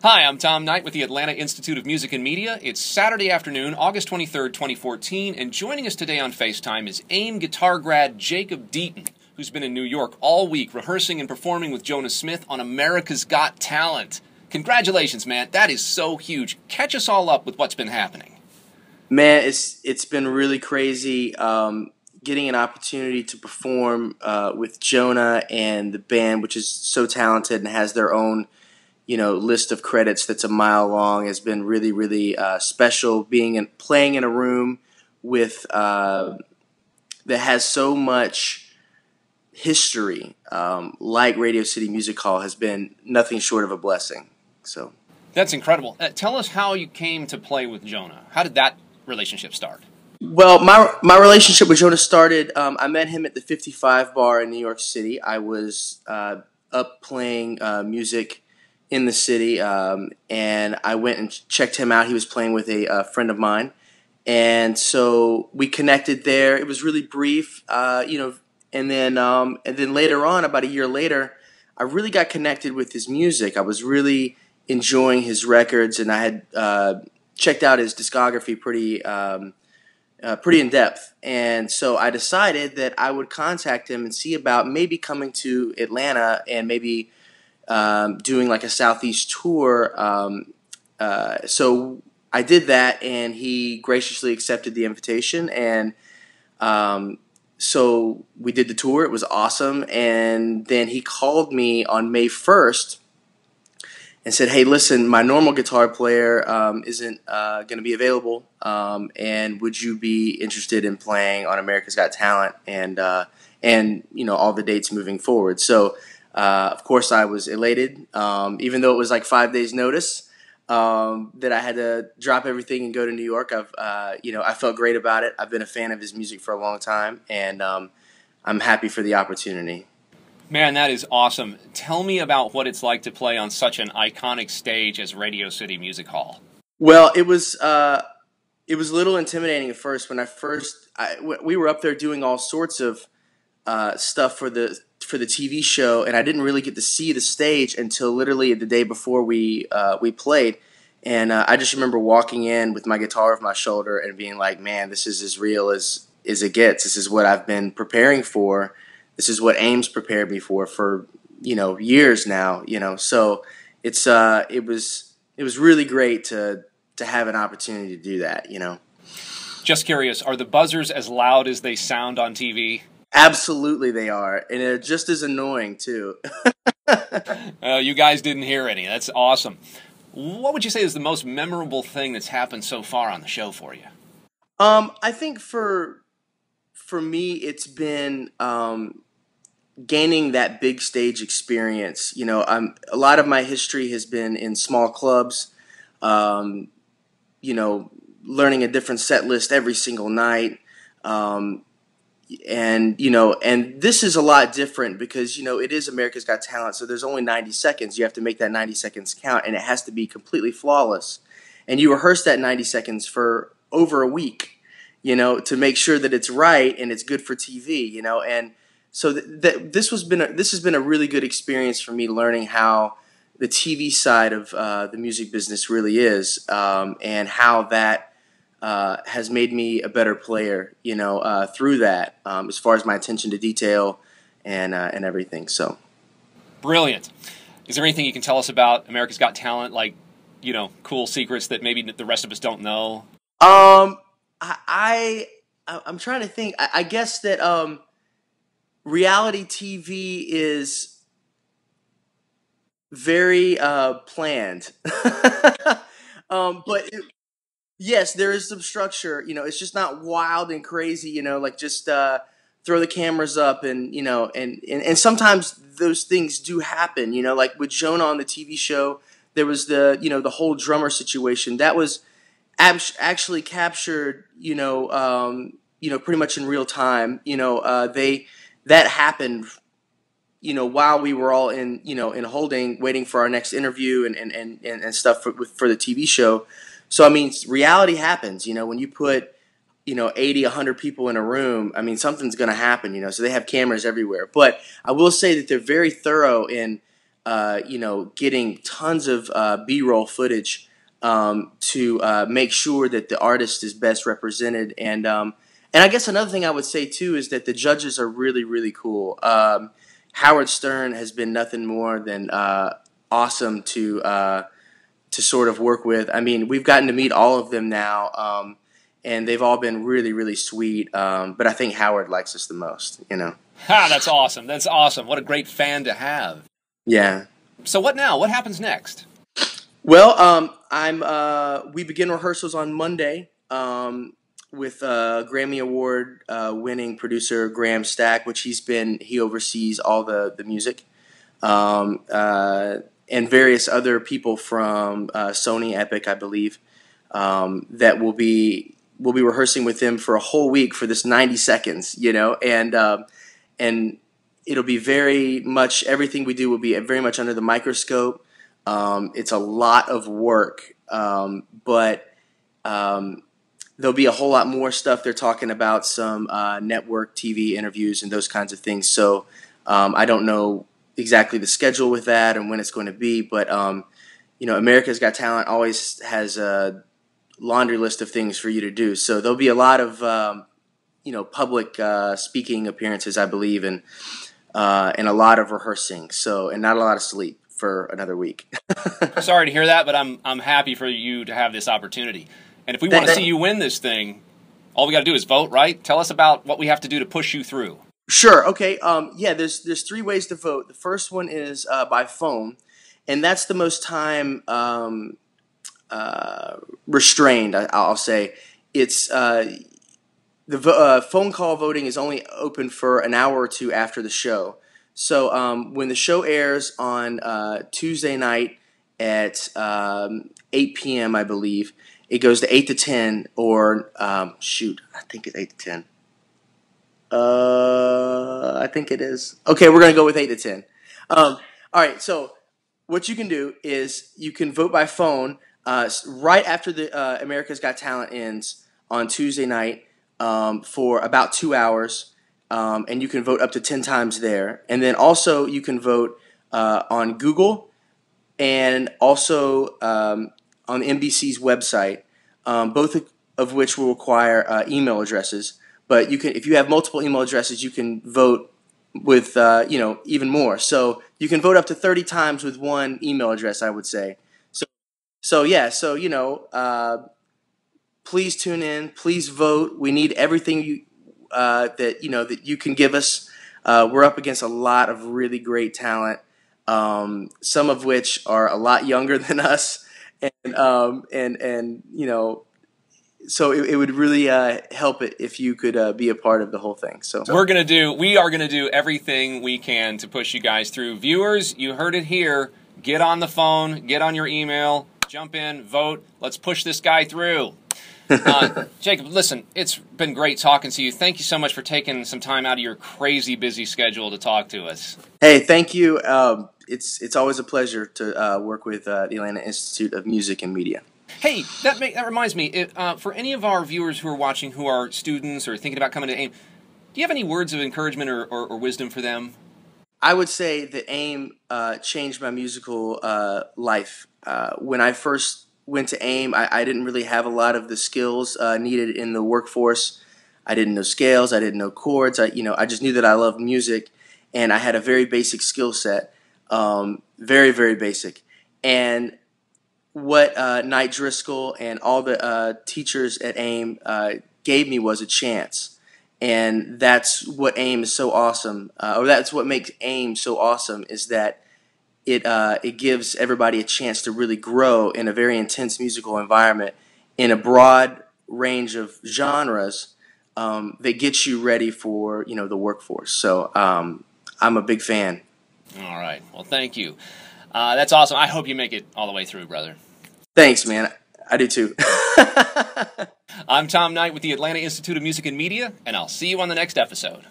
Hi, I'm Tom Knight with the Atlanta Institute of Music and Media. It's Saturday afternoon, August 23rd, 2014, and joining us today on FaceTime is AIMM guitar grad Jacob Deaton, who's been in New York all week rehearsing and performing with Jonah Smith on America's Got Talent. Congratulations, man. That is so huge. Catch us all up with what's been happening. Man, it's been really crazy getting an opportunity to perform with Jonah and the band, which is so talented and has their own list of credits that's a mile long, has been really, really special. Playing in a room with that has so much history, like Radio City Music Hall, has been nothing short of a blessing. So that's incredible. Tell us how you came to play with Jonah. How did that relationship start? Well, my relationship with Jonah started. I met him at the 55 bar in New York City. I was up playing music in the city, and I went and checked him out. He was playing with a friend of mine, and so we connected there. It was really brief, and then later on, about a year later, I really got connected with his music. I was really enjoying his records, and I had checked out his discography pretty in depth. And so I decided that I would contact him and see about maybe coming to Atlanta and maybe doing like a Southeast tour. So I did that, and he graciously accepted the invitation, and so we did the tour. It was awesome. And then he called me on May 1st and said, "Hey, listen, my normal guitar player isn't going to be available, and would you be interested in playing on America's Got Talent and all the dates moving forward?" So of course I was elated, even though it was like 5 days notice that I had to drop everything and go to New York. I felt great about it. I've been a fan of his music for a long time, and I'm happy for the opportunity. Man, that is awesome. Tell me about what it's like to play on such an iconic stage as Radio City Music Hall. Well, it was a little intimidating at first. We were up there doing all sorts of stuff for the TV show, and I didn't really get to see the stage until literally the day before we played. And I just remember walking in with my guitar over my shoulder and being like, "Man, this is as real as it gets. This is what I've been preparing for. This is what AIMM's prepared me for years now. So it was really great to have an opportunity to do that. Just curious, are the buzzers as loud as they sound on TV? Absolutely, they are, and they're just as annoying too. You guys didn't hear any. That's awesome. What would you say is the most memorable thing that's happened so far on the show for you? I think for me, it's been gaining that big stage experience. A lot of my history has been in small clubs. Learning a different set list every single night. And this is a lot different because, it is America's Got Talent, so there's only 90 seconds. You have to make that 90 seconds count, and it has to be completely flawless. And you rehearse that 90 seconds for over a week, to make sure that it's right and it's good for TV, and so this has been a really good experience for me, learning how the TV side of the music business really is, and how that has made me a better player, through that, as far as my attention to detail and everything. So, brilliant. Is there anything you can tell us about America's Got Talent, like cool secrets that maybe the rest of us don't know? I'm trying to think. I guess that reality TV is very planned, but. Yes, there is some structure. It's just not wild and crazy. Like just throw the cameras up, and and sometimes those things do happen. Like with Jonah on the TV show, there was the whole drummer situation that was actually captured. Pretty much in real time. That happened. While we were all in holding, waiting for our next interview and stuff for the TV show. So, reality happens, when you put, 80, 100 people in a room, something's going to happen, so they have cameras everywhere. But I will say that they're very thorough in getting tons of B-roll footage to make sure that the artist is best represented. And I guess another thing I would say too is that the judges are really, really cool. Howard Stern has been nothing more than awesome to sort of work with. I mean, we've gotten to meet all of them now, and they've all been really, really sweet. But I think Howard likes us the most, Ha, that's awesome. That's awesome. What a great fan to have. Yeah. So what now? What happens next? Well, we begin rehearsals on Monday with Grammy Award winning producer Graham Stack, which he oversees all the music, and various other people from Sony Epic, I believe, that we'll be rehearsing with him for a whole week for this 90 seconds, and it'll be very much, everything we do will be very much under the microscope. It's a lot of work, but there'll be a whole lot more stuff. They're talking about some network TV interviews and those kinds of things. So I don't know exactly the schedule with that and when it's going to be, but America's Got Talent always has a laundry list of things for you to do. So there'll be a lot of public speaking appearances, I believe, and a lot of rehearsing. So, and not a lot of sleep for another week. Sorry to hear that, but I'm happy for you to have this opportunity. And if we want to see you win this thing, all we got to do is vote, right? Tell us about what we have to do to push you through. Sure. Okay. There's 3 ways to vote. The first one is by phone, and that's the most time restrained. I'll say it's the phone call voting is only open for an hour or two after the show. So when the show airs on Tuesday night at 8 p.m., I believe, it goes to 8 to 10, or I think it's 8 to 10. I think it is. Okay, we're going to go with 8 to 10. All right, so what you can do is you can vote by phone right after the America's Got Talent ends on Tuesday night for about 2 hours, and you can vote up to 10 times there. And then also you can vote on Google and also on NBC's website, both of which will require email addresses. But you can, if you have multiple email addresses, you can vote with even more. So you can vote up to 30 times with one email address, I would say. So please tune in. Please vote. We need everything that you can give us. We're up against a lot of really great talent, some of which are a lot younger than us, and so it would really help it if you could be a part of the whole thing. So we are gonna do everything we can to push you guys through. Viewers, you heard it here. Get on the phone, get on your email, jump in, vote. Let's push this guy through. Jacob, listen, it's been great talking to you. Thank you so much for taking some time out of your crazy busy schedule to talk to us. Hey, thank you. It's always a pleasure to work with the Atlanta Institute of Music and Media. Hey, that reminds me, for any of our viewers who are watching who are students or thinking about coming to AIMM, do you have any words of encouragement or wisdom for them? I would say that AIMM changed my musical life. When I first went to AIMM, I didn't really have a lot of the skills needed in the workforce. I didn't know scales. I didn't know chords. I just knew that I loved music, and I had a very basic skill set, very, very basic. And what Knight Driscoll and all the teachers at AIMM gave me was a chance. And that's what AIMM is so awesome, or that's what makes AIMM so awesome, is that it gives everybody a chance to really grow in a very intense musical environment in a broad range of genres that gets you ready for the workforce. So I'm a big fan. All right. Well, thank you. That's awesome. I hope you make it all the way through, brother. Thanks, man. I do too. I'm Tom Knight with the Atlanta Institute of Music and Media, and I'll see you on the next episode.